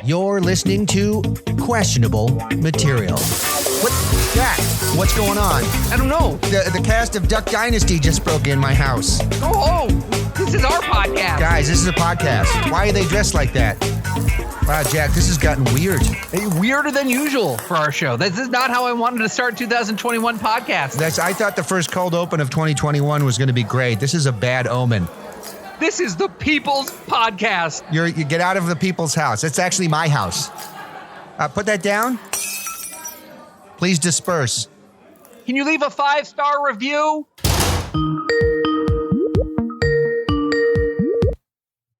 You're listening to Questionable Material. What, Jack? What's going on? I don't know. The cast of Duck Dynasty just broke in my house. Go home. This is our podcast. Guys, this is a podcast. Why are they dressed like that? Wow, Jack, this has gotten weird. Weirder than usual for our show. This is not how I wanted to start 2021 podcast. I thought the first cold open of 2021 was going to be great. This is a bad omen. This is the People's Podcast. You get out of the people's house. It's actually my house. Put that down. Please disperse. Can you leave a 5-star review?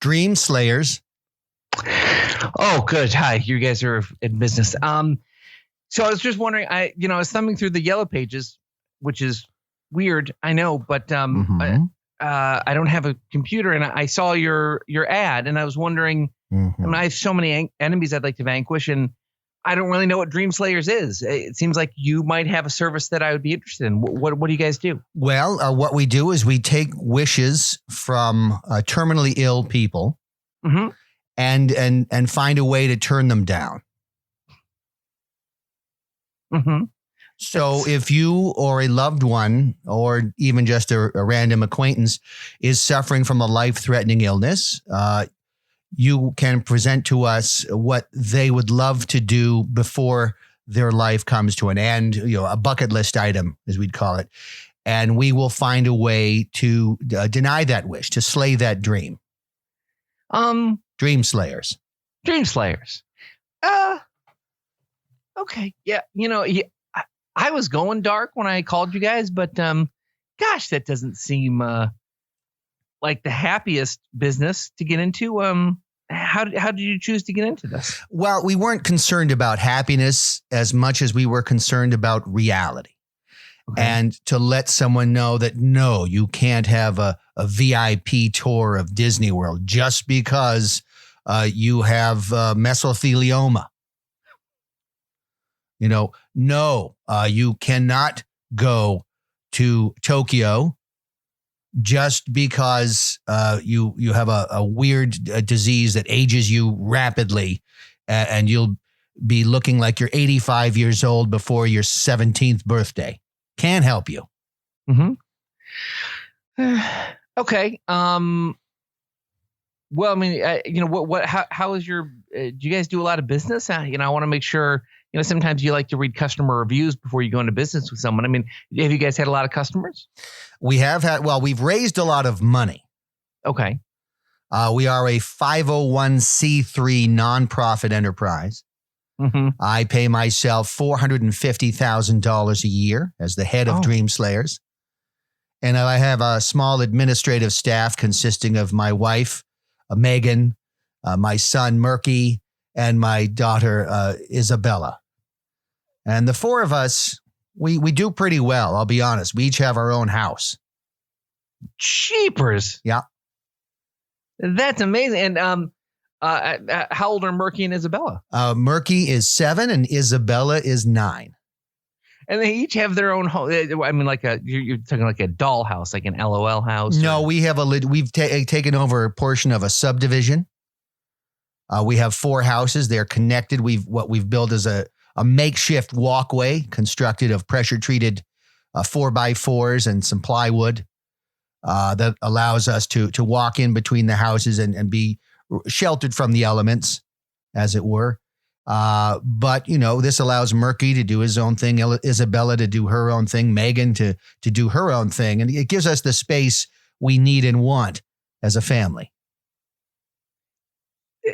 Dreamslayers. Oh, good. Hi, you guys are in business. So I was just wondering, I was thumbing through the yellow pages, which is weird, I know, but I don't have a computer, and I saw your ad, and I was wondering, I mean, I have so many enemies I'd like to vanquish, and I don't really know what Dreamslayers is. It seems like you might have a service that I would be interested in. What do you guys do? Well, what we do is we take wishes from terminally ill people and find a way to turn them down. So if you or a loved one or even just a random acquaintance is suffering from a life-threatening illness, you can present to us what they would love to do before their life comes to an end, a bucket list item, as we'd call it. And we will find a way to deny that wish, to slay that dream. Dreamslayers. Dreamslayers. Okay. Yeah. I was going dark when I called you guys, but gosh, that doesn't seem like the happiest business to get into. How did you choose to get into this? Well, we weren't concerned about happiness as much as we were concerned about reality. Okay. And to let someone know that, no, you can't have a VIP tour of Disney World just because you have mesothelioma. No, you cannot go to Tokyo just because you have a weird disease that ages you rapidly, and you'll be looking like you're 85 years old before your 17th birthday. Can't help you. Okay. Well, I mean, how is your? Do you guys do a lot of business? I want to make sure. Sometimes you like to read customer reviews before you go into business with someone. I mean, have you guys had a lot of customers? We have had. Well, we've raised a lot of money. Okay. We are a 501c3 nonprofit enterprise. I pay myself $450,000 a year as the head of Dreamslayers. And I have a small administrative staff consisting of my wife, Megan, my son, Murky, and my daughter, Isabella. And the four of us, we do pretty well, I'll be honest. We each have our own house. Jeepers. Yeah. That's amazing. And how old are Murky and Isabella? Murky is 7 and Isabella is 9. And they each have their own home. I mean, you're talking like a doll house, like an LOL house. No, we have we've taken over a portion of a subdivision. We have 4 houses. They're connected. What we've built is a makeshift walkway constructed of pressure-treated 4x4s and some plywood that allows us to walk in between the houses and be sheltered from the elements, as it were. But, this allows Murky to do his own thing, Isabella to do her own thing, Megan to do her own thing. And it gives us the space we need and want as a family.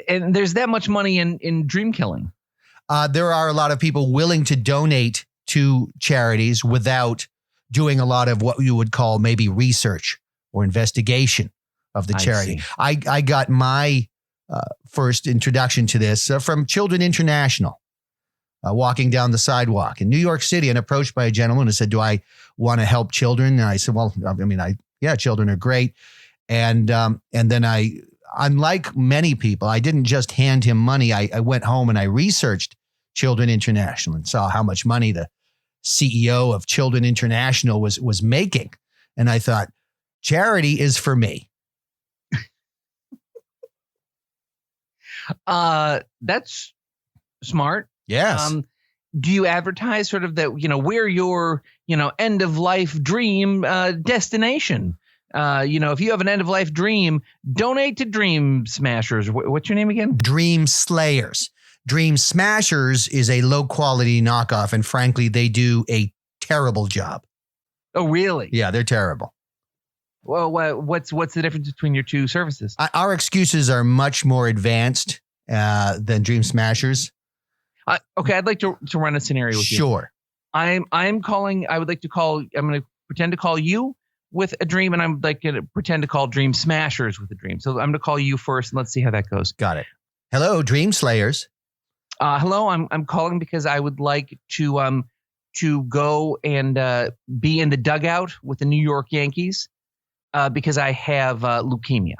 And there's that much money in dream killing. There are a lot of people willing to donate to charities without doing a lot of what you would call maybe research or investigation of the charity. I got my first introduction to this from Children International, walking down the sidewalk in New York City and approached by a gentleman who said, do I want to help children? And I said, well, children are great. And then unlike many people, I didn't just hand him money. I went home and I researched Children International and saw how much money the CEO of Children International was making. And I thought, charity is for me. That's smart. Yes. Do you advertise sort of that, we're your, end of life dream destination? If you have an end of life dream, donate to Dream Smashers. What's your name again? Dreamslayers. Dream Smashers is a low quality knockoff, and frankly, they do a terrible job. Oh, really? Yeah, they're terrible. Well, what's the difference between your two services? Our excuses are much more advanced than Dream Smashers. Okay, I'd like to run a scenario with you. Sure. I'm calling. I would like to call. I'm going to pretend to call you with a dream, and I'm like going to pretend to call Dream Smashers with a dream. So I'm going to call you first, and let's see how that goes. Got it. Hello, Dreamslayers. Hello, I'm calling because I would like to go and be in the dugout with the New York Yankees because I have leukemia.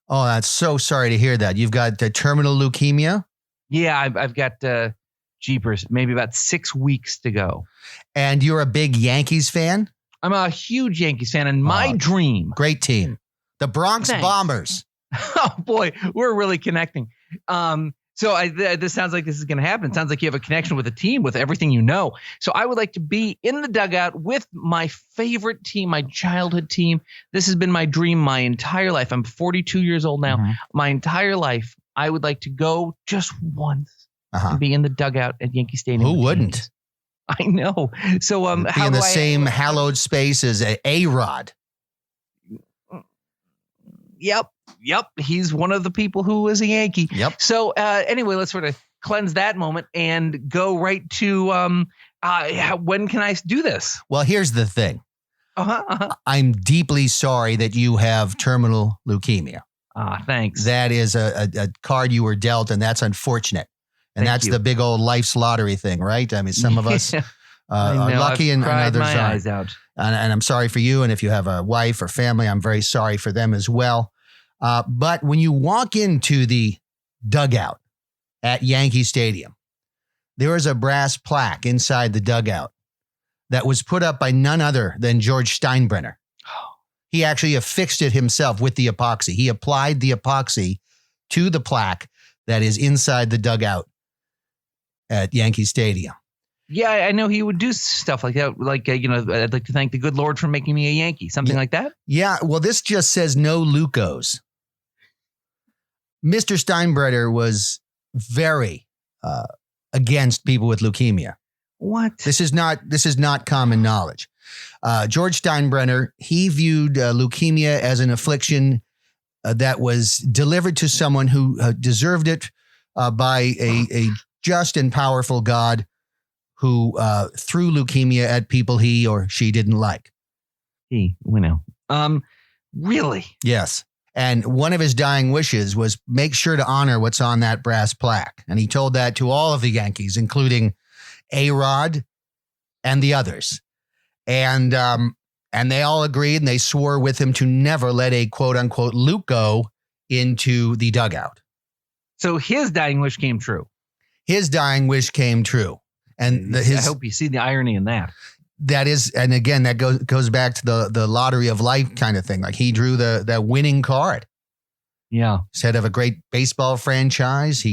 Oh, that's so sorry to hear that. You've got terminal leukemia? Yeah, I've got jeepers, maybe about 6 weeks to go. And you're a big Yankees fan? I'm a huge Yankees fan, and my dream. Great team. The Bronx Thanks. Bombers. Oh, boy, we're really connecting. So this sounds like this is going to happen. It sounds like you have a connection with the team, with everything you know. So I would like to be in the dugout with my favorite team, my childhood team. This has been my dream my entire life. I'm 42 years old now. Mm-hmm. My entire life, I would like to go just once and be in the dugout at Yankee Stadium. Who wouldn't? I know. So be in the same hallowed space as A-Rod. Yep. He's one of the people who is a Yankee. Yep. So anyway, let's sort of cleanse that moment and go right to when can I do this? Well, here's the thing. I'm deeply sorry that you have terminal leukemia. Thanks. That is a card you were dealt, and that's unfortunate. And that's the big old life's lottery thing, right? I mean, some of us are lucky and others aren't. Eyes out. And I'm sorry for you. And if you have a wife or family, I'm very sorry for them as well. But when you walk into the dugout at Yankee Stadium, there is a brass plaque inside the dugout that was put up by none other than George Steinbrenner. He actually affixed it himself with the epoxy. He applied the epoxy to the plaque that is inside the dugout at Yankee Stadium. Yeah, I know he would do stuff like that. Like, I'd like to thank the good Lord for making me a Yankee. Something like that? Yeah, well, this just says no Lucos. Mr. Steinbrenner was very against people with leukemia. What? This is not common knowledge. George Steinbrenner, he viewed leukemia as an affliction that was delivered to someone who deserved it by a just and powerful God who threw leukemia at people he or she didn't like. We know. Really? Yes. And one of his dying wishes was make sure to honor what's on that brass plaque. And he told that to all of the Yankees, including A-Rod and the others. And they all agreed, and they swore with him to never let a quote unquote Luco into the dugout. So his dying wish came true. His dying wish came true. And I hope you see the irony in that. That is, and again, that goes back to the lottery of life kind of thing. Like he drew that winning card. Yeah. Head of a great baseball franchise.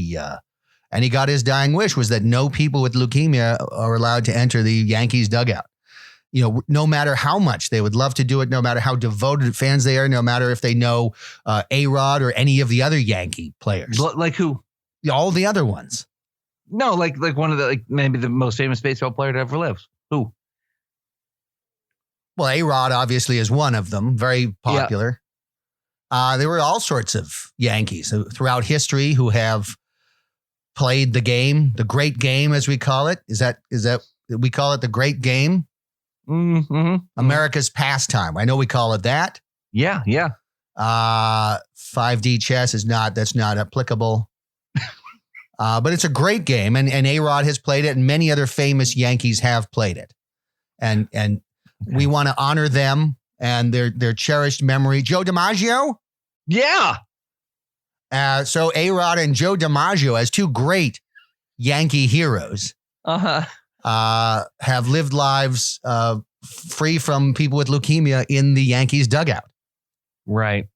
And he got his dying wish was that no people with leukemia are allowed to enter the Yankees dugout. No matter how much they would love to do it, no matter how devoted fans they are, no matter if they know A-Rod or any of the other Yankee players. Like who? All the other ones. No, like one of the, maybe the most famous baseball player to ever live. Who? Well, A-Rod obviously is one of them. Very popular. Yeah. There were all sorts of Yankees throughout history who have played the game, the great game, as we call it. Is that we call it the great game? Mm-hmm. America's pastime. I know we call it that. Yeah. 5D chess that's not applicable. But it's a great game, and A-Rod has played it, and many other famous Yankees have played it. And we want to honor them and their cherished memory. Joe DiMaggio? Yeah. So A-Rod and Joe DiMaggio, as two great Yankee heroes, have lived lives free from people with leukemia in the Yankees dugout. Right.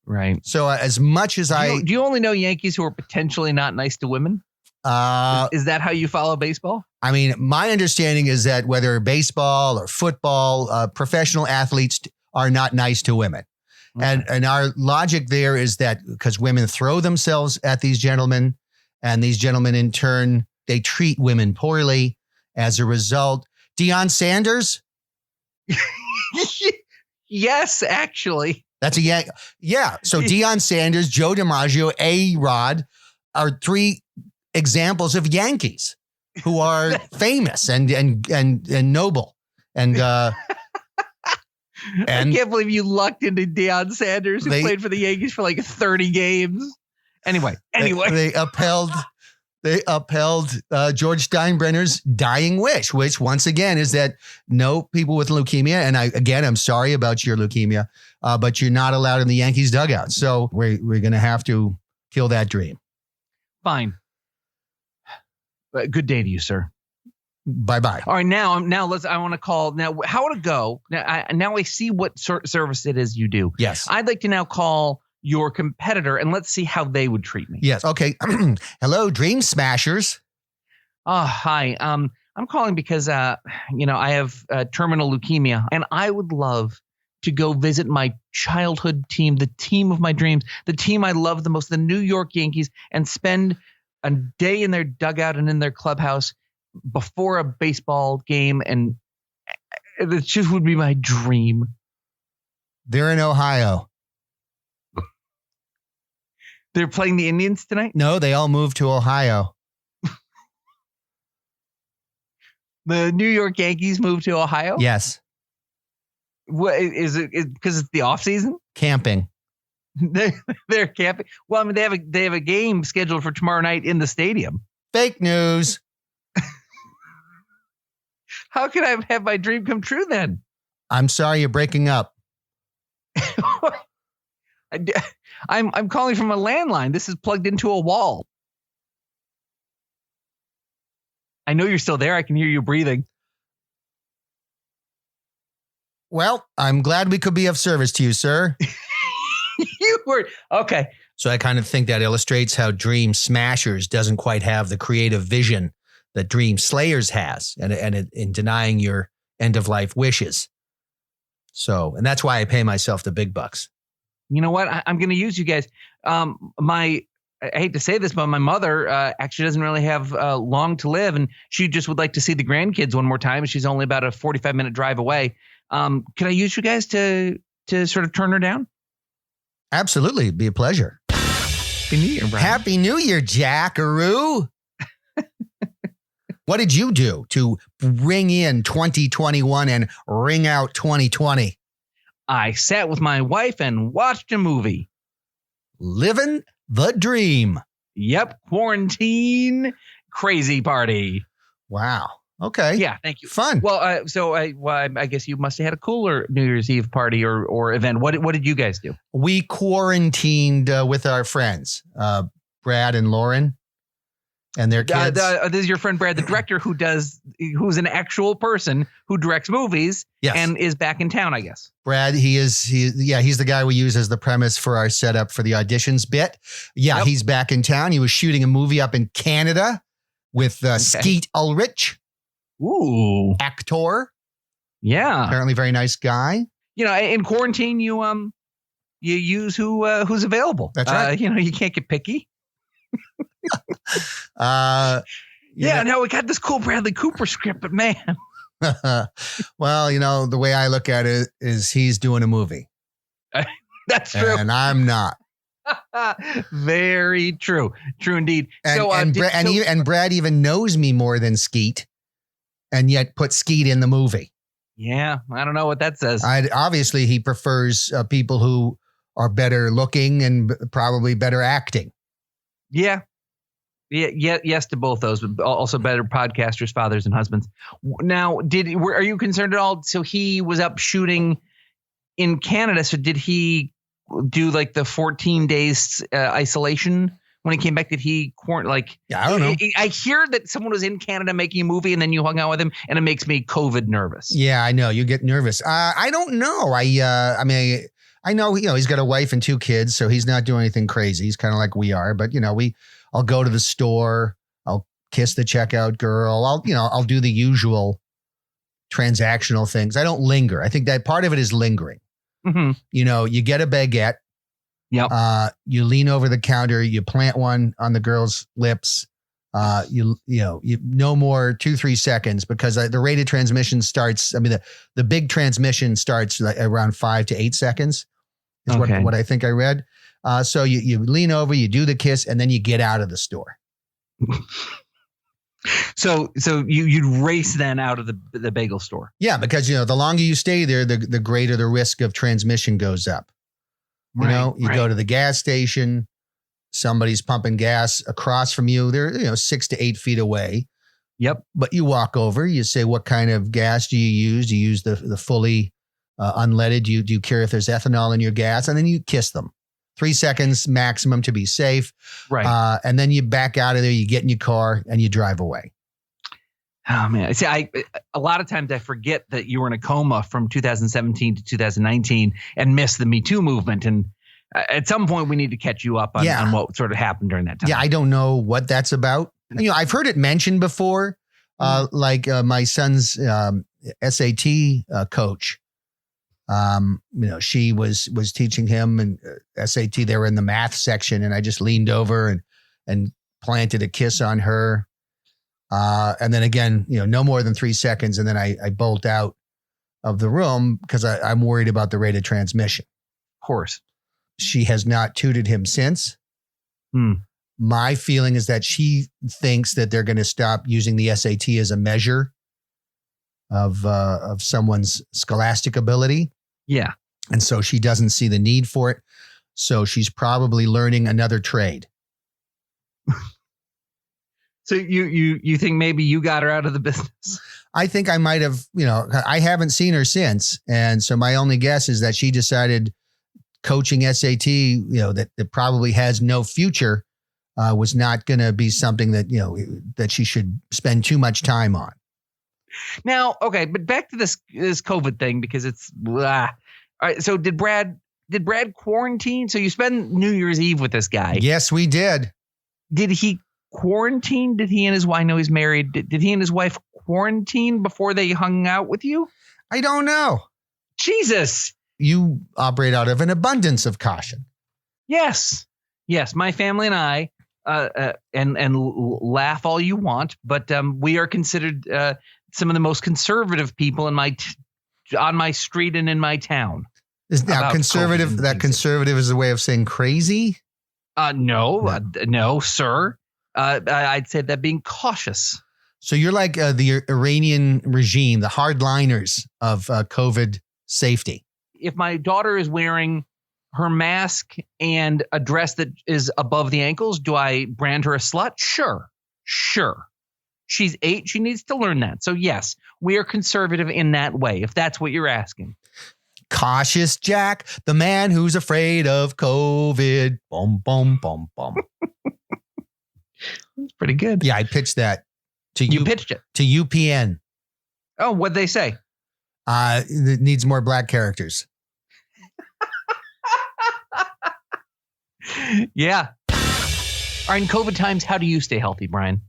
Right. So as much as do you only know Yankees who are potentially not nice to women? Is that how you follow baseball? I mean, my understanding is that whether baseball or football, professional athletes are not nice to women. Okay. And our logic there is that because women throw themselves at these gentlemen, and these gentlemen in turn, they treat women poorly. As a result, Deion Sanders? Yes, actually. That's yeah. So Deion Sanders, Joe DiMaggio, A-Rod are three examples of Yankees who are famous and noble. And I can't believe you lucked into Deion Sanders, who played for the Yankees for like 30 games. Anyway. They upheld George Steinbrenner's dying wish, which once again is that no people with leukemia. And I'm sorry about your leukemia, but you're not allowed in the Yankees dugout. So we're going to have to kill that dream. Fine. Good day to you, sir. Bye-bye. All right. Now I want to call now. How would it go? Now I see what service it is you do. Yes. I'd like to now call your competitor and let's see how they would treat me. Yes. Okay. Hello, Dream Smashers. Oh, hi. I'm calling because, I have terminal leukemia and I would love to go visit my childhood team, the team of my dreams, the team I love the most, the New York Yankees, and spend a day in their dugout and in their clubhouse before a baseball game. And it just would be my dream. They're in Ohio. They're playing the Indians tonight? No, they all moved to Ohio. The New York Yankees moved to Ohio? Yes. What is it? Because it's the off season? Camping. They're camping. Well, I mean, they have a game scheduled for tomorrow night in the stadium. Fake news. How can I have my dream come true then? I'm sorry, you're breaking up. I'm calling from a landline. This is plugged into a wall. I know you're still there. I can hear you breathing. Well, I'm glad we could be of service to you, sir. You were okay. So I kind of think that illustrates how Dream Smashers doesn't quite have the creative vision that Dreamslayers has, and in denying your end of life wishes. So, and that's why I pay myself the big bucks. You know what? I'm going to use you guys. I hate to say this, but my mother actually doesn't really have long to live, and she just would like to see the grandkids one more time. She's only about a 45-minute drive away. Can I use you guys to sort of turn her down? Absolutely. It'd be a pleasure. Happy New Year, Brian. Happy New Year, Jackaroo. What did you do to ring in 2021 and ring out 2020? I sat with my wife and watched a movie. Living the dream. Yep. Quarantine crazy party. Wow. Okay. Yeah. Thank you. Fun. Well, I guess you must have had a cooler New Year's Eve party or event. What did you guys do? We quarantined with our friends, Brad and Lauren and their kids. This is your friend Brad, the director who's an actual person who directs movies. Yes. And is back in town, I guess. Brad, he's the guy we use as the premise for our setup for the auditions bit. Yeah. Yep. He's back in town. He was shooting a movie up in Canada with Skeet Ulrich. Ooh. Actor. Yeah. Apparently very nice guy. You know, in quarantine, you use who's available. That's right. You can't get picky. No, we got this cool Bradley Cooper script, but man. Well, the way I look at it is he's doing a movie. That's true. And I'm not. Very true. True indeed. And Brad even knows me more than Skeet, and yet put Skeet in the movie. Yeah, I don't know what that says. Obviously, he prefers people who are better looking and probably better acting. Yeah. Yes to both those, but also better podcasters, fathers, and husbands. Now, are you concerned at all? So he was up shooting in Canada. So did he do like the 14 days isolation when he came back? Did he quarantine? Yeah, I don't know. I hear that someone was in Canada making a movie and then you hung out with him, and it makes me COVID nervous. Yeah, I know. You get nervous. I don't know. I I know, he's got a wife and 2 kids, so he's not doing anything crazy. He's kind of like we are, but I'll go to the store. I'll kiss the checkout girl. I'll do the usual transactional things. I don't linger. I think that part of it is lingering. Mm-hmm. You get a baguette. Yep. You lean over the counter, you plant one on the girl's lips. You no more 2-3 seconds, because the rate of transmission starts. I mean, the big transmission starts like around 5 to 8 seconds is what I think I read. So you lean over, you do the kiss, and then you get out of the store. So you'd race then out of the bagel store. Yeah, because the longer you stay there, the greater the risk of transmission goes up. You go to the gas station, somebody's pumping gas across from you. They're 6 to 8 feet away. Yep. But you walk over, you say, what kind of gas do you use? Do you use the fully unleaded? Do you care if there's ethanol in your gas? And then you kiss them. 3 seconds maximum to be safe. Right. And then you back out of there, you get in your car and you drive away. Oh man. See, a lot of times I forget that you were in a coma from 2017 to 2019 and miss the Me Too movement. And at some point we need to catch you up on what sort of happened during that time. Yeah. I don't know what that's about. I've heard it mentioned before. Like my son's SAT coach. She was teaching him and SAT. They were in the math section, and I just leaned over and planted a kiss on her. And then again, no more than 3 seconds, and then I bolt out of the room because I'm worried about the rate of transmission. Of course, she has not tutored him since. My feeling is that she thinks that they're going to stop using the SAT as a measure of someone's scholastic ability. Yeah. And so she doesn't see the need for it. So she's probably learning another trade. So you think maybe you got her out of the business? I think I might have, I haven't seen her since. And so my only guess is that she decided coaching SAT, that probably has no future, was not going to be something that, that she should spend too much time on. Now, okay, but back to this COVID thing, because it's all right. So did Brad quarantine? So you spend New Year's Eve with this guy. Yes, we did. Did he quarantine? Did he and his wife, I know he's married. Did he and his wife quarantine before they hung out with you? I don't know. Jesus. You operate out of an abundance of caution. Yes. My family and I, and laugh all you want, but we are considered some of the most conservative people on my street and in my town. Is now conservative? That conservative is a way of saying crazy? No, sir. I'd say that being cautious. So you're like the Iranian regime, the hardliners of COVID safety. If my daughter is wearing her mask and a dress that is above the ankles, do I brand her a slut? Sure. She's 8. She needs to learn that. So yes, we are conservative in that way, if that's what you're asking. Cautious Jack, the man who's afraid of COVID. Boom, boom, boom, boom. That's pretty good. Yeah, I pitched that to you. You pitched it to UPN. Oh, what'd they say? It needs more black characters. Yeah. All right, in COVID times, how do you stay healthy, Brian?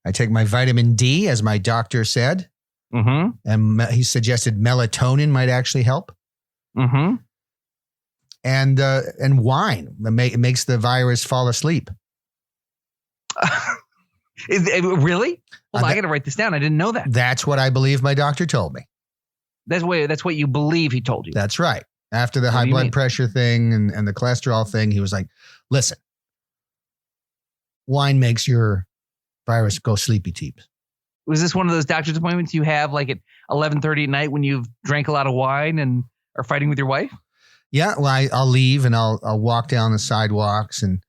I take my vitamin D, as my doctor said. Mm-hmm. And he suggested melatonin might actually help. Mm-hmm. And wine. It makes the virus fall asleep. Really? Well, I got to write this down. I didn't know that. That's what I believe my doctor told me. That's what you believe he told you. That's right. After the high blood pressure thing and the cholesterol thing, he was like, listen, wine makes your virus go sleepy teeps. Was this one of those doctor's appointments you have like at 11:30 at night when you've drank a lot of wine and are fighting with your wife? Yeah. Well, I'll leave and I'll walk down the sidewalks and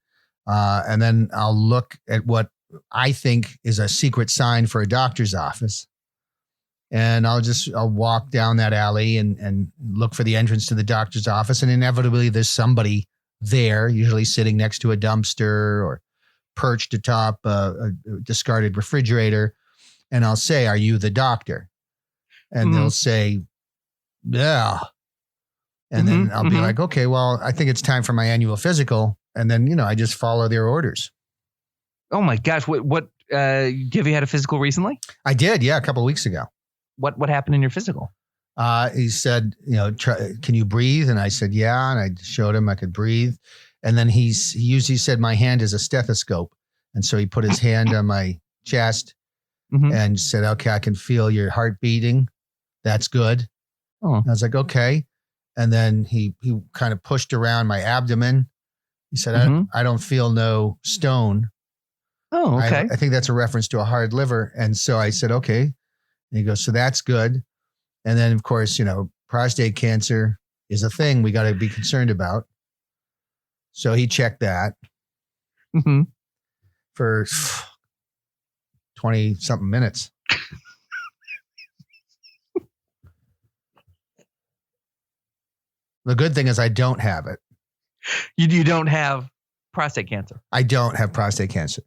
then I'll look at what I think is a secret sign for a doctor's office. And I'll walk down that alley and look for the entrance to the doctor's office. And inevitably there's somebody there, usually sitting next to a dumpster or perched atop a discarded refrigerator. And I'll say, "Are you the doctor?" And they'll say, "Yeah." And then I'll be like, okay, well, I think it's time for my annual physical. And then, I just follow their orders. Oh my gosh. What have you had a physical recently? I did. Yeah. A couple of weeks ago. What happened in your physical? He said, can you breathe? And I said, yeah. And I showed him I could breathe. And then he usually said my hand is a stethoscope. And so he put his hand on my chest and said, okay, I can feel your heart beating. That's good. Oh. I was like, okay. And then he kind of pushed around my abdomen. He said, I don't feel no stone. Oh, okay. I think that's a reference to a hard liver. And so I said, okay. And he goes, so that's good. And then, of course, prostate cancer is a thing we got to be concerned about. So he checked that for 20 something minutes. The good thing is I don't have it. You don't have prostate cancer. I don't have prostate cancer.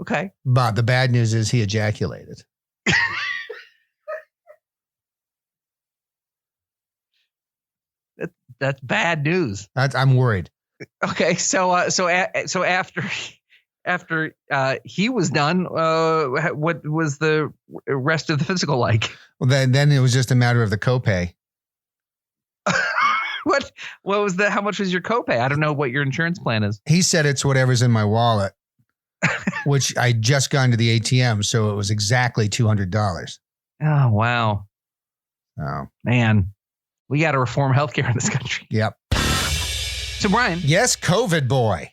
Okay. But the bad news is he ejaculated. That's bad news. I'm worried. Okay. So after he was done, what was the rest of the physical like? Well, then it was just a matter of the copay. What was how much was your copay? I don't know what your insurance plan is. He said it's whatever's in my wallet, which I just gone to the ATM. So it was exactly $200. Oh, wow. Oh, man. We got to reform healthcare in this country. Yep. So, Brian. Yes, COVID boy.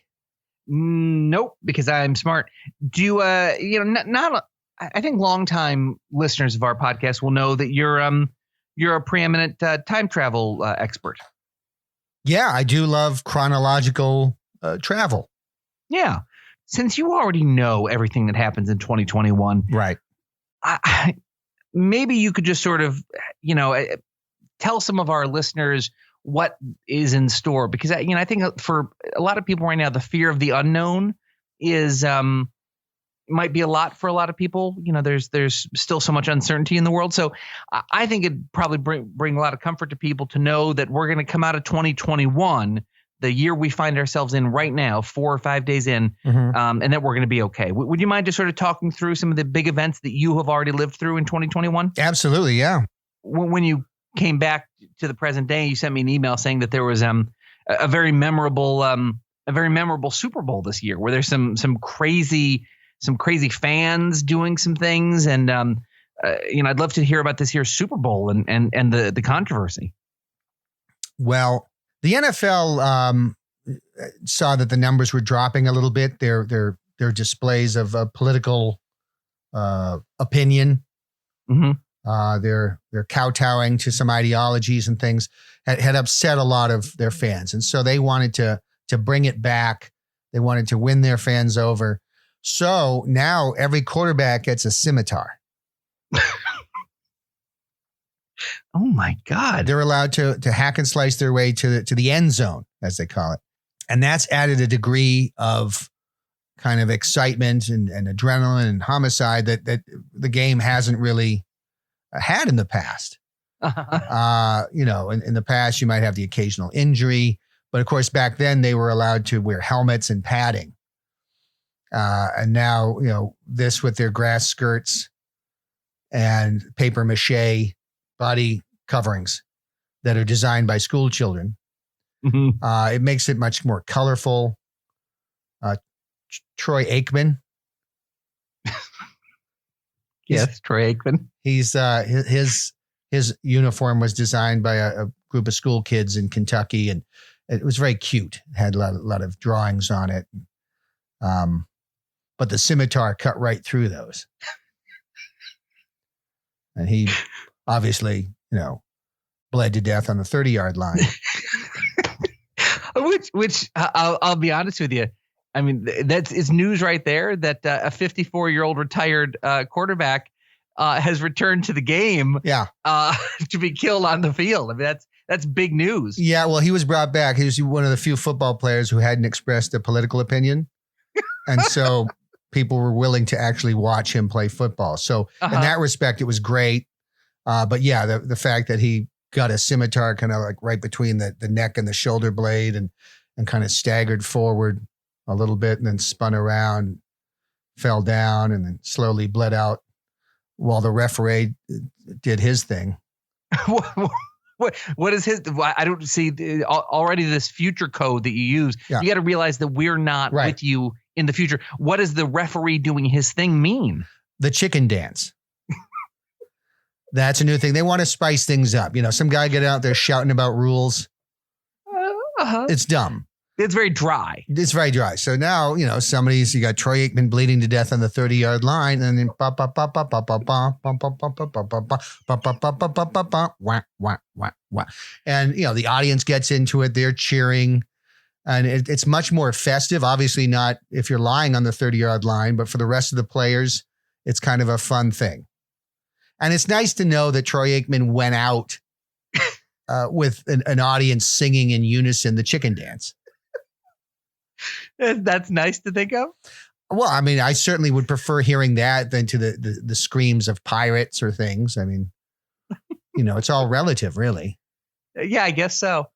Nope, because I'm smart. Do you, not I think longtime listeners of our podcast will know that you're a preeminent time travel expert. Yeah, I do love chronological travel. Yeah. Since you already know everything that happens in 2021. Right. Maybe you could just sort of, tell some of our listeners what is in store. Because, I think for a lot of people right now, the fear of the unknown is might be a lot for a lot of people. There's still so much uncertainty in the world. So I think it'd probably bring a lot of comfort to people to know that we're going to come out of 2021, the year we find ourselves in right now, 4 or 5 days in, and that we're going to be okay. Would you mind just sort of talking through some of the big events that you have already lived through in 2021? Absolutely. Yeah. When you came back to the present day, you sent me an email saying that there was a very memorable Super Bowl this year, where there's some crazy fans doing some things. And, I'd love to hear about this year's Super Bowl and the controversy. Well, the NFL saw that the numbers were dropping a little bit. Their displays of political opinion, their kowtowing to some ideologies and things had upset a lot of their fans. And so they wanted to bring it back. They wanted to win their fans over. So now every quarterback gets a scimitar. Oh my God. They're allowed to hack and slice their way to the end zone, as they call it. And that's added a degree of kind of excitement and adrenaline and homicide that the game hasn't really had in the past. In the past, you might have the occasional injury, but of course, back then they were allowed to wear helmets and padding. And now, this with their grass skirts and paper mache body coverings that are designed by school children. It makes it much more colorful. Troy Aikman. Yes, Troy Aikman. He's his uniform was designed by a group of school kids in Kentucky, and it was very cute. It had a lot of drawings on it. But the scimitar cut right through those. And he obviously, bled to death on the 30-yard line. Which I'll be honest with you. I mean, it's news right there that a 54-year-old retired quarterback has returned to the game. Yeah. To be killed on the field. I mean, that's big news. Yeah. Well, he was brought back. He was one of the few football players who hadn't expressed a political opinion. And so people were willing to actually watch him play football. So in that respect, it was great. But yeah, the fact that he got a scimitar kind of like right between the neck and the shoulder blade and kind of staggered forward a little bit and then spun around, fell down, and then slowly bled out while the referee did his thing. What is his? I don't see already this future code that you use. Yeah. You got to realize that we're not with you in the future. What does the referee doing his thing mean? The chicken dance. That's a new thing. They want to spice things up. Some guy get out there shouting about rules. It's dumb. It's very dry. It's very dry. So now, you got Troy Aikman bleeding to death on the 30-yard line, and then and the audience gets into it. They're cheering, and it's much more festive. Obviously, not if you're lying on the 30-yard line, but for the rest of the players, it's kind of a fun thing. And it's nice to know that Troy Aikman went out with an audience singing in unison the chicken dance. That's nice to think of. Well, I mean, I certainly would prefer hearing that than to the screams of pirates or things. I mean, it's all relative, really. Yeah, I guess so.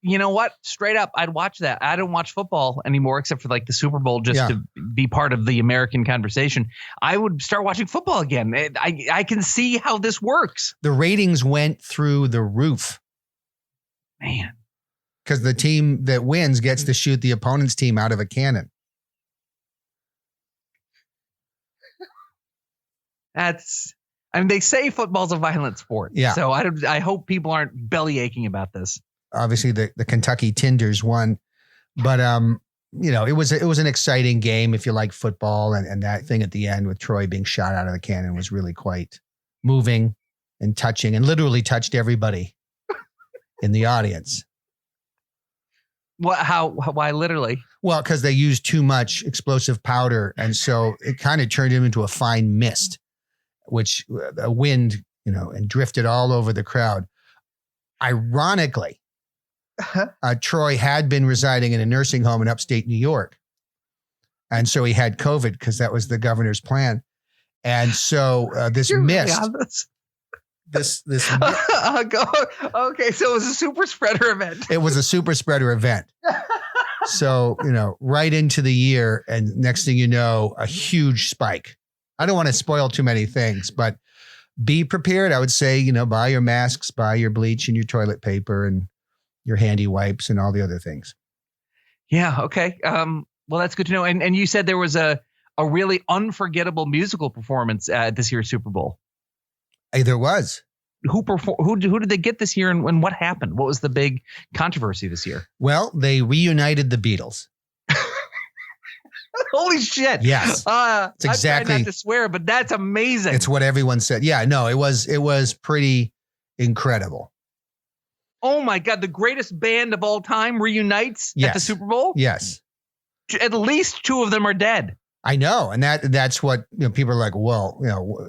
You know what? Straight up, I'd watch that. I don't watch football anymore except for like the Super Bowl just to be part of the American conversation. I would start watching football again. I can see how this works. The ratings went through the roof. Man. Because the team that wins gets to shoot the opponent's team out of a cannon. They say football's a violent sport. Yeah. So I hope people aren't belly aching about this. Obviously, the Kentucky Tinders won, but it was an exciting game if you like football, and that thing at the end with Troy being shot out of the cannon was really quite moving and touching, and literally touched everybody in the audience. What? How? Why? Literally? Well, because they used too much explosive powder, and so it kind of turned him into a fine mist, which a wind, and drifted all over the crowd. Ironically, Troy had been residing in a nursing home in upstate New York, and so he had COVID because that was the governor's plan, and so this mist. This okay, so it was a super spreader event. It was a super spreader event. So, right into the year, and next thing you know, a huge spike. I don't want to spoil too many things, but be prepared. I would say, buy your masks, buy your bleach and your toilet paper and your handy wipes and all the other things. Yeah, okay. Well, that's good to know. And you said there was a really unforgettable musical performance at this year's Super Bowl. There was. Who did they get this year, and what happened? What was the big controversy this year? Well, they reunited the Beatles. Holy shit! Yes, it's exactly. I try not to swear, but that's amazing. It's what everyone said. Yeah, no, it was pretty incredible. Oh my God, the greatest band of all time reunites at the Super Bowl? Yes. At least two of them are dead. I know. And that's what, people are like, well,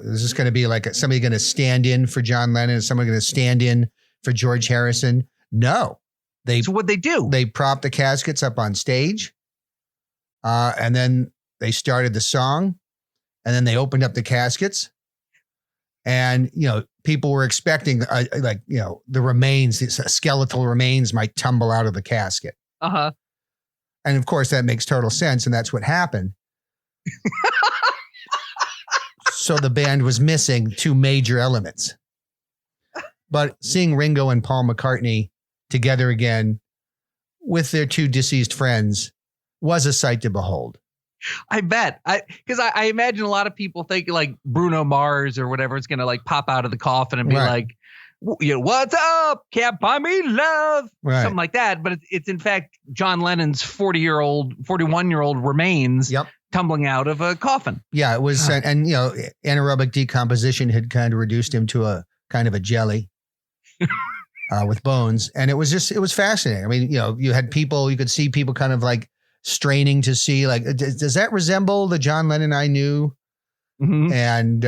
is this going to be like somebody going to stand in for John Lennon? Is somebody going to stand in for George Harrison? No. So what'd they do? They propped the caskets up on stage. And then they started the song, and then they opened up the caskets, and, people were expecting the remains, the skeletal remains might tumble out of the casket. Uh-huh. And of course that makes total sense. And that's what happened. So the band was missing two major elements. But seeing Ringo and Paul McCartney together again with their two deceased friends was a sight to behold. I bet. Because I imagine a lot of people think like Bruno Mars or whatever is going to like pop out of the coffin and be like, what's up? Can't buy me love. Right. Something like that. But it's in fact John Lennon's 41-year-old remains tumbling out of a coffin. Yeah, it was. And anaerobic decomposition had kind of reduced him to a kind of a jelly with bones. And it was fascinating. I mean, you could see people kind of like straining to see, like, does that resemble the John Lennon I knew? Mm-hmm. And,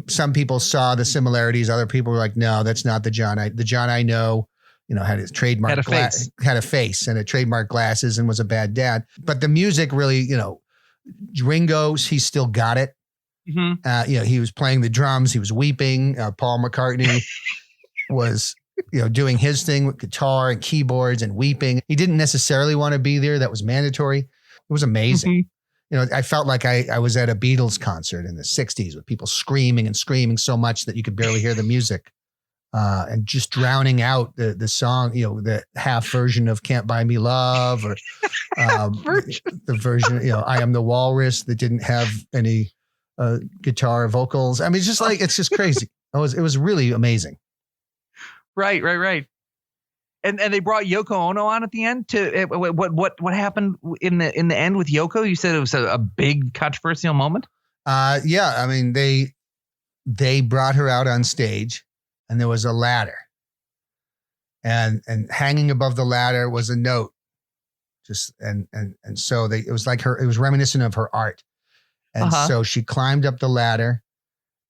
some people saw the similarities. Other people were like, no, that's not the John I know, had his trademark, had a face and a trademark glasses and was a bad dad. But the music really, Ringo's, he's still got it. Mm-hmm. He was playing the drums. He was weeping. Paul McCartney was, doing his thing with guitar and keyboards and weeping. He didn't necessarily want to be there. That was mandatory. It was amazing. Mm-hmm. I felt like I was at a Beatles concert in the 60s with people screaming and screaming so much that you could barely hear the music. And just drowning out the song, the half version of Can't Buy Me Love, or the version, I Am the Walrus, that didn't have any guitar vocals. I mean, it's just crazy. It was really amazing. Right. And they brought Yoko Ono on at the end to what happened in the end with Yoko? You said it was a big controversial moment. Yeah. I mean, they brought her out on stage. And there was a ladder, and hanging above the ladder was a note. So it was like it was reminiscent of her art. And so she climbed up the ladder,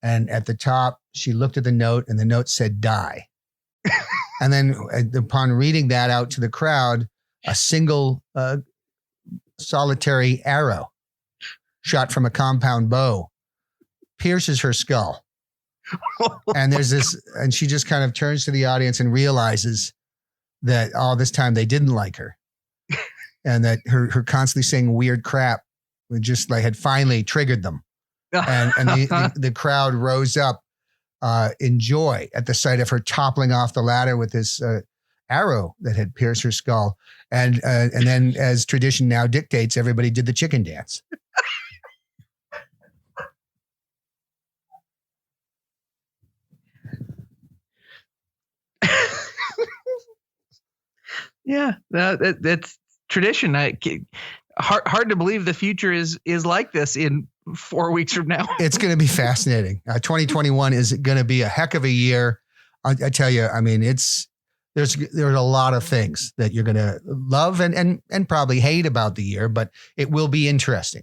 and at the top she looked at the note, and the note said "die." And then upon reading that out to the crowd, a single solitary arrow shot from a compound bow pierces her skull. And there's this, and she just kind of turns to the audience and realizes that all this time they didn't like her, and that her constantly saying weird crap just had finally triggered them. And the crowd rose up in joy at the sight of her toppling off the ladder with this arrow that had pierced her skull. And then, as tradition now dictates, everybody did the chicken dance. Yeah, that's tradition. Hard to believe the future is like this in 4 weeks from now. It's going to be fascinating. 2021 is going to be a heck of a year. I tell you, I mean, there's a lot of things that you're going to love and probably hate about the year, but it will be interesting.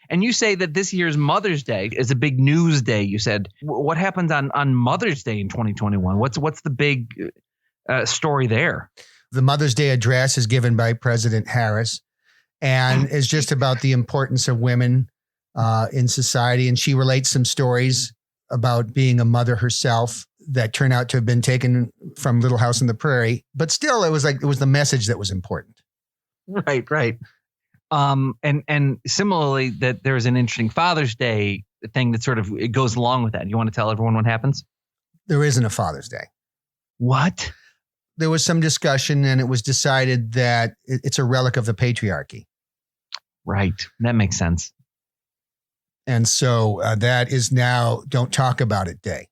And you say that this year's Mother's Day is a big news day. You said, what happens on Mother's Day in 2021? What's the big story there? The Mother's Day address is given by President Harris, and is just about the importance of women in society. And she relates some stories about being a mother herself that turn out to have been taken from Little House on the Prairie. But still, it was the message that was important. Right. And similarly, that there is an interesting Father's Day thing that sort of it goes along with that. You want to tell everyone what happens? There isn't a Father's Day. What? There was some discussion, and it was decided that it's a relic of the patriarchy. Right. That makes sense. And so that is now Don't Talk About It Day.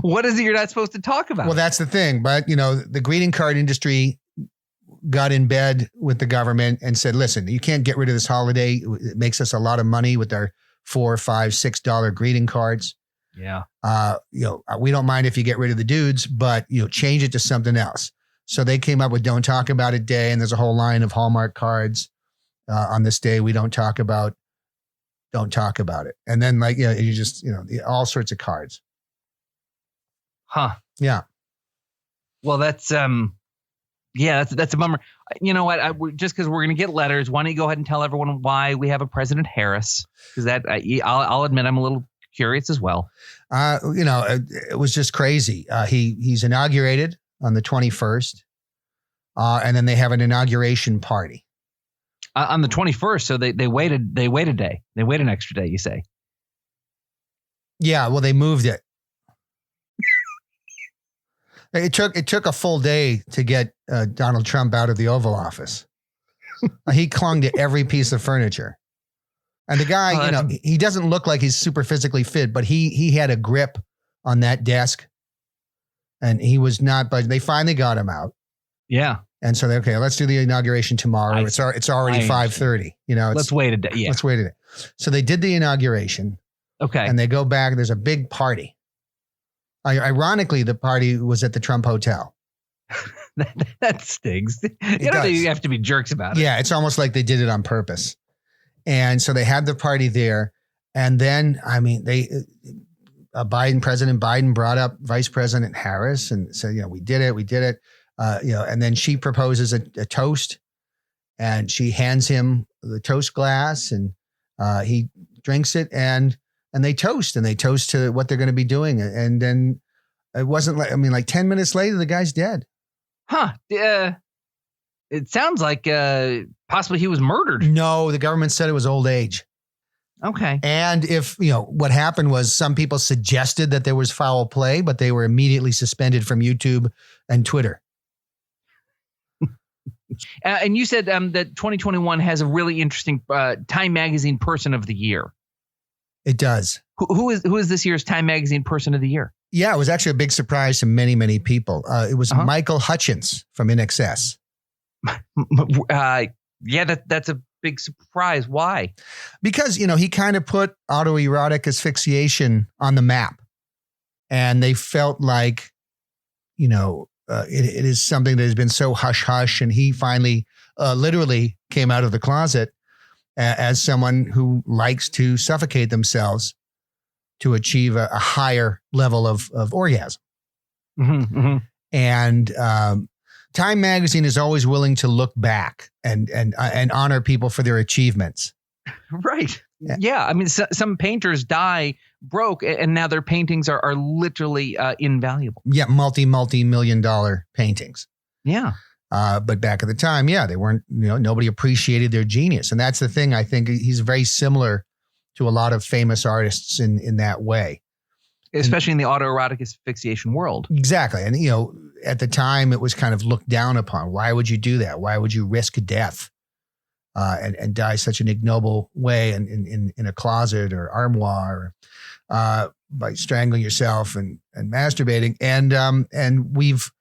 What is it you're not supposed to talk about? Well, that's the thing. But, the greeting card industry got in bed with the government and said, listen, you can't get rid of this holiday. It makes us a lot of money with our $4, $5, $6 greeting cards. Yeah. We don't mind if you get rid of the dudes, but change it to something else. So they came up with Don't Talk About It Day, and there's a whole line of Hallmark cards on this day. We don't talk about it. And then you just, all sorts of cards. Huh. Yeah. Well, that's that's a bummer. You know what? Just because we're going to get letters, why don't you go ahead and tell everyone why we have a President Harris? Because I'll admit I'm a little curious as well. It was just crazy. He's inaugurated on the 21st, and then they have an inauguration party on the 21st. So they wait a day. They wait an extra day. You say? Yeah. Well, they moved it. It took a full day to get Donald Trump out of the Oval Office. He clung to every piece of furniture. And the guy, he doesn't look like he's super physically fit, but he had a grip on that desk, and he was not. But they finally got him out. Yeah. And so let's do the inauguration tomorrow. It's already 5:30. Let's wait a day. Yeah. Let's wait a day. So they did the inauguration. Okay. And they go back. There's a big party. Ironically, the party was at the Trump Hotel. That stings. You have to be jerks about it. Yeah, it's almost like they did it on purpose. And so they had the party there. And then, President Biden brought up Vice President Harris and said, we did it. And then she proposes a toast, and she hands him the toast glass, and He drinks it and they toast to what they're going to be doing. And then it wasn't like 10 minutes later, the guy's dead. Huh. It sounds like possibly he was murdered. No, the government said it was old age. Okay. And if, what happened was some people suggested that there was foul play, but they were immediately suspended from YouTube and Twitter. And you said that 2021 has a really interesting Time Magazine Person of the Year. It does. Who is this year's Time Magazine Person of the Year? Yeah, it was actually a big surprise to many, many people. It was Michael Hutchence from INXS. That's a big surprise. Why? Because, he kind of put autoerotic asphyxiation on the map. And they felt like, it is something that has been so hush-hush. And he finally literally came out of the closet as someone who likes to suffocate themselves to achieve a higher level of orgasm. Mm-hmm, mm-hmm. And Time Magazine is always willing to look back and honor people for their achievements. Right. Yeah. I mean, some painters die broke and now their paintings are literally invaluable. Yeah. Multi-million-dollar paintings. Yeah. But back at the time, they weren't, nobody appreciated their genius. And that's the thing. I think he's very similar to a lot of famous artists in that way. Especially in the autoerotic asphyxiation world. Exactly. And, at the time it was kind of looked down upon. Why would you do that? Why would you risk death and die such an ignoble way in a closet or armoire by strangling yourself and masturbating? And we've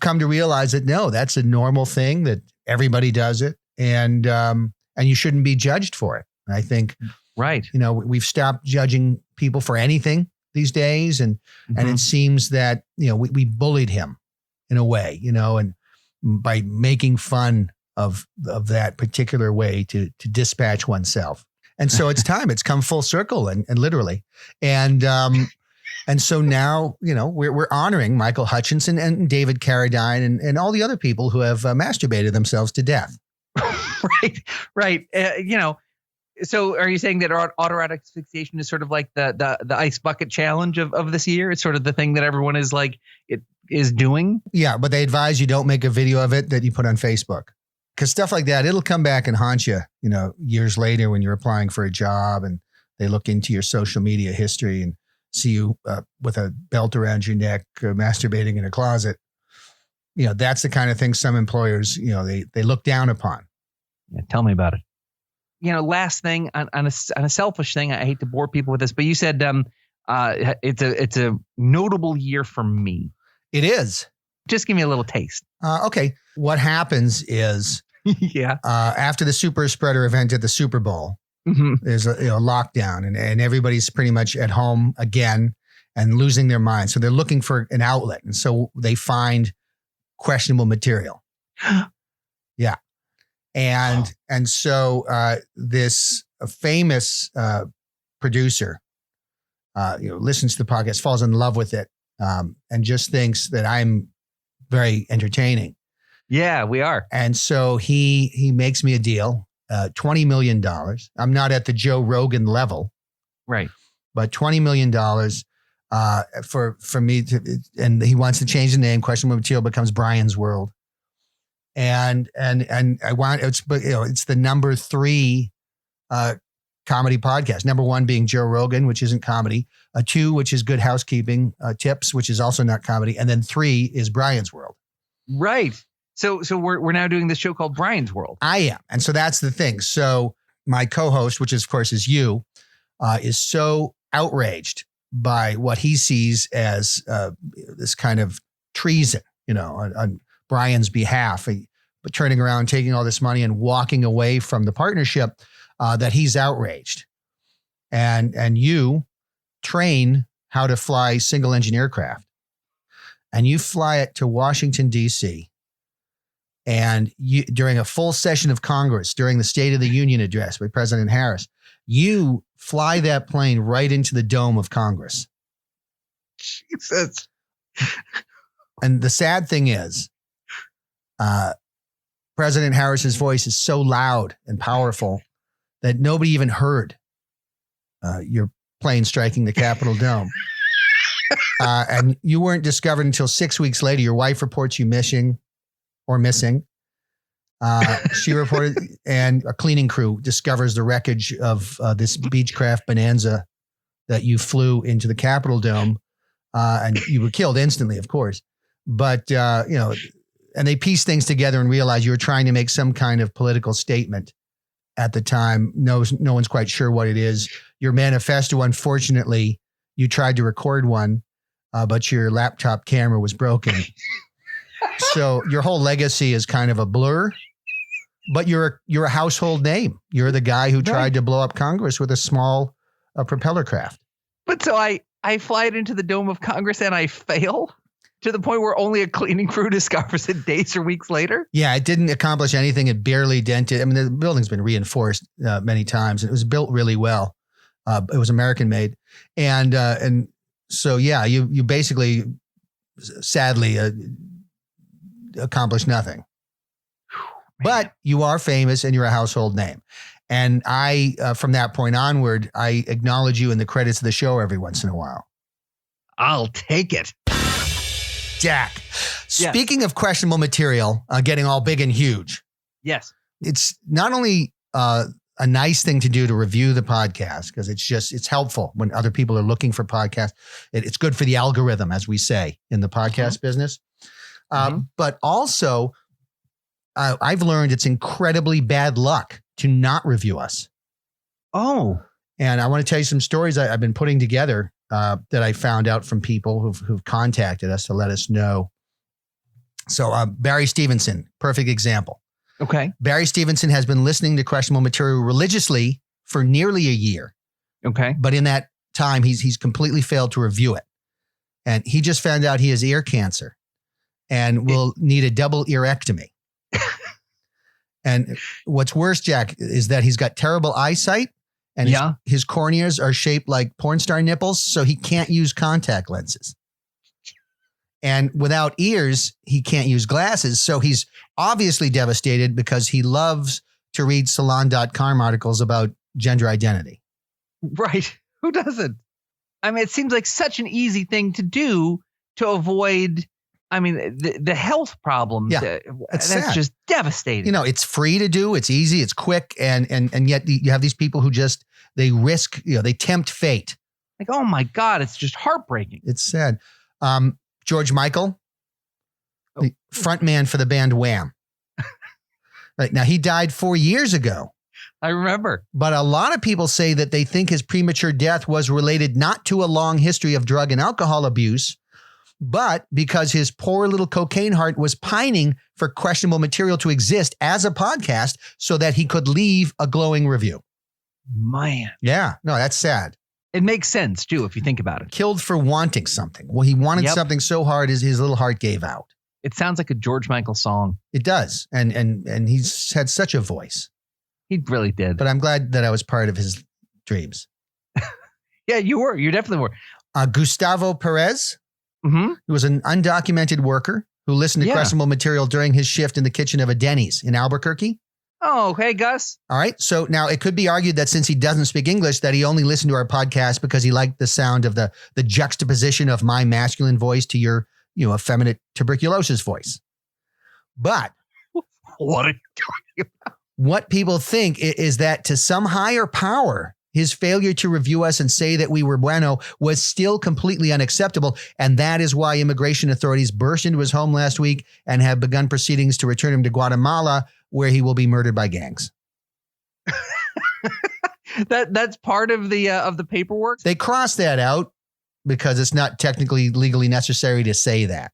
come to realize that, no, that's a normal thing, that everybody does it. And you shouldn't be judged for it. I think, right. We've stopped judging people for anything these days. And it seems that, we bullied him in a way, and by making fun of that particular way to dispatch oneself. And so it's time, it's come full circle and literally. And so now, we're honoring Michael Hutchence and David Carradine and all the other people who have masturbated themselves to death. Right. So are you saying that autoerotic asphyxiation is sort of like the ice bucket challenge of this year? It's sort of the thing that everyone is doing? Yeah, but they advise you don't make a video of it that you put on Facebook. Because stuff like that, it'll come back and haunt you, years later when you're applying for a job and they look into your social media history and see you with a belt around your neck, masturbating in a closet. That's the kind of thing some employers, they look down upon. Yeah, tell me about it. Last thing on a selfish thing, I hate to bore people with this, but you said it's a notable year for me. It is. Just give me a little taste. Okay. What happens is, after the super spreader event at the Super Bowl, there's a lockdown and everybody's pretty much at home again and losing their mind. So they're looking for an outlet, and so they find questionable material. Yeah. And so this famous producer, listens to the podcast, falls in love with it, and just thinks that I'm very entertaining. Yeah, we are. And so he makes me a deal, $20 million. I'm not at the Joe Rogan level, right? But $20 million for me to, and he wants to change the name. Questionable Material becomes Brian's World. And I want it's the number 3 comedy podcast. Number 1 being Joe Rogan, which isn't comedy. 2, which is Good Housekeeping Tips, which is also not comedy. And then 3 is Brian's World. Right. So we're now doing this show called Brian's World. I am. And so that's the thing. So my co-host, which is, of course is you, is so outraged by what he sees as this kind of treason, on Brian's behalf, but turning around, taking all this money and walking away from the partnership, that he's outraged. And you train how to fly single engine aircraft, and you fly it to Washington, D.C. And you, during a full session of Congress, during the State of the Union address by President Harris, you fly that plane right into the dome of Congress. Jesus. And the sad thing is, President Harris's voice is so loud and powerful that nobody even heard your plane striking the Capitol Dome. And you weren't discovered until 6 weeks later. Your wife reports you missing. She reported, and a cleaning crew discovers the wreckage of this Beechcraft Bonanza that you flew into the Capitol Dome, and you were killed instantly, of course. But, and they piece things together and realize you were trying to make some kind of political statement at the time. No one's quite sure what it is. Your manifesto, unfortunately, you tried to record one, but your laptop camera was broken. So your whole legacy is kind of a blur, but you're a household name. You're the guy who tried to blow up Congress with a small propeller craft. But so I fly it into the dome of Congress and I fail to the point where only a cleaning crew discovers it days or weeks later. Yeah, it didn't accomplish anything. It barely dented. I mean, the building's been reinforced many times, and it was built really well. It was American made. And so, yeah, you basically, sadly, accomplished nothing. But you are famous and you're a household name. And I, from that point onward, I acknowledge you in the credits of the show every once in a while. I'll take it. Jack, speaking of questionable material, getting all big and huge. Yes. It's not only a nice thing to do to review the podcast, because it's helpful when other people are looking for podcasts. It's good for the algorithm, as we say in the podcast business. But also, I've learned it's incredibly bad luck to not review us. Oh. And I want to tell you some stories I've been putting together that I found out from people who've contacted us to let us know. So Barry Stevenson, perfect example. Okay. Barry Stevenson has been listening to questionable material religiously for nearly a year. Okay. But in that time, he's completely failed to review it. And he just found out he has ear cancer and will need a double earectomy. And what's worse, Jack, is that he's got terrible eyesight. And his corneas are shaped like porn star nipples, so he can't use contact lenses. And without ears, he can't use glasses. So he's obviously devastated because he loves to read salon.com articles about gender identity. Right. Who doesn't? I mean, it seems like such an easy thing to do to avoid, I mean, the health problems. Yeah, that's just devastating. It's free to do. It's easy. It's quick. And yet you have these people who just, they risk, they tempt fate. Like, oh my God, it's just heartbreaking. It's sad. George Michael, the front man for the band Wham. Right now, he died 4 years ago. I remember. But a lot of people say that they think his premature death was related not to a long history of drug and alcohol abuse, but because his poor little cocaine heart was pining for questionable material to exist as a podcast so that he could leave a glowing review. Man. Yeah. No, that's sad. It makes sense, too, if you think about it. Killed for wanting something. Well, he wanted something so hard his little heart gave out. It sounds like a George Michael song. It does. And he's had such a voice. He really did. But I'm glad that I was part of his dreams. Yeah, you were. You definitely were. Gustavo Perez, who was an undocumented worker who listened to questionable material during his shift in the kitchen of a Denny's in Albuquerque. Oh, hey, Gus. All right. So now it could be argued that since he doesn't speak English, that he only listened to our podcast because he liked the sound of the juxtaposition of my masculine voice to your, effeminate tuberculosis voice. But what are you talking about? What people think is that to some higher power, his failure to review us and say that we were bueno was still completely unacceptable. And that is why immigration authorities burst into his home last week and have begun proceedings to return him to Guatemala, where he will be murdered by gangs. That's part of the paperwork. They crossed that out because it's not technically legally necessary to say that.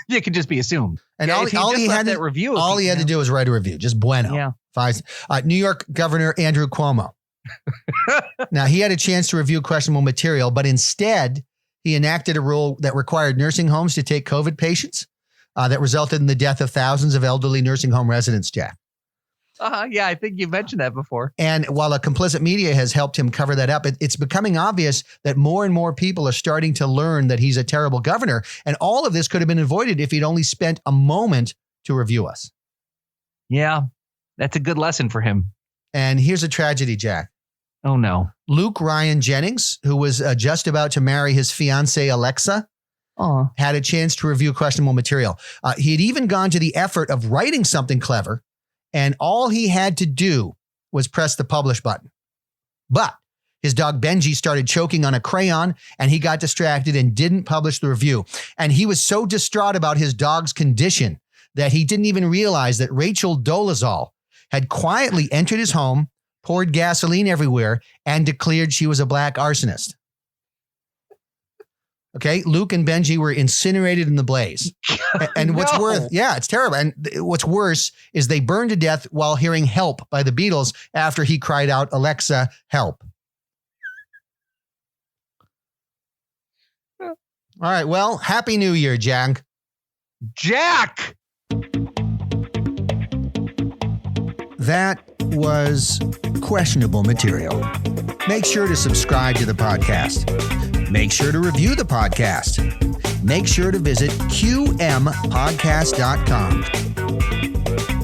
It could just be assumed. And all he had to do was write a review, just bueno. Yeah. 5. New York Governor Andrew Cuomo. Now, he had a chance to review questionable material, but instead he enacted a rule that required nursing homes to take COVID patients that resulted in the death of thousands of elderly nursing home residents, Jack. Yeah, I think you mentioned that before. And while a complicit media has helped him cover that up, it's becoming obvious that more and more people are starting to learn that he's a terrible governor. And all of this could have been avoided if he'd only spent a moment to review us. Yeah, that's a good lesson for him. And here's a tragedy, Jack. Oh, no. Luke Ryan Jennings, who was just about to marry his fiancée, Alexa, had a chance to review questionable material. He had even gone to the effort of writing something clever, and all he had to do was press the publish button. But his dog Benji started choking on a crayon, and he got distracted and didn't publish the review. And he was so distraught about his dog's condition that he didn't even realize that Rachel Dolezal had quietly entered his home, poured gasoline everywhere, and declared she was a black arsonist. Okay, Luke and Benji were incinerated in the blaze. And what's it's terrible. And what's worse is they burned to death while hearing Help by the Beatles after he cried out, Alexa, help. All right, well, Happy New Year, Jack. Jack! That was questionable material. Make sure to subscribe to the podcast. Make sure to review the podcast. Make sure to visit qmpodcast.com.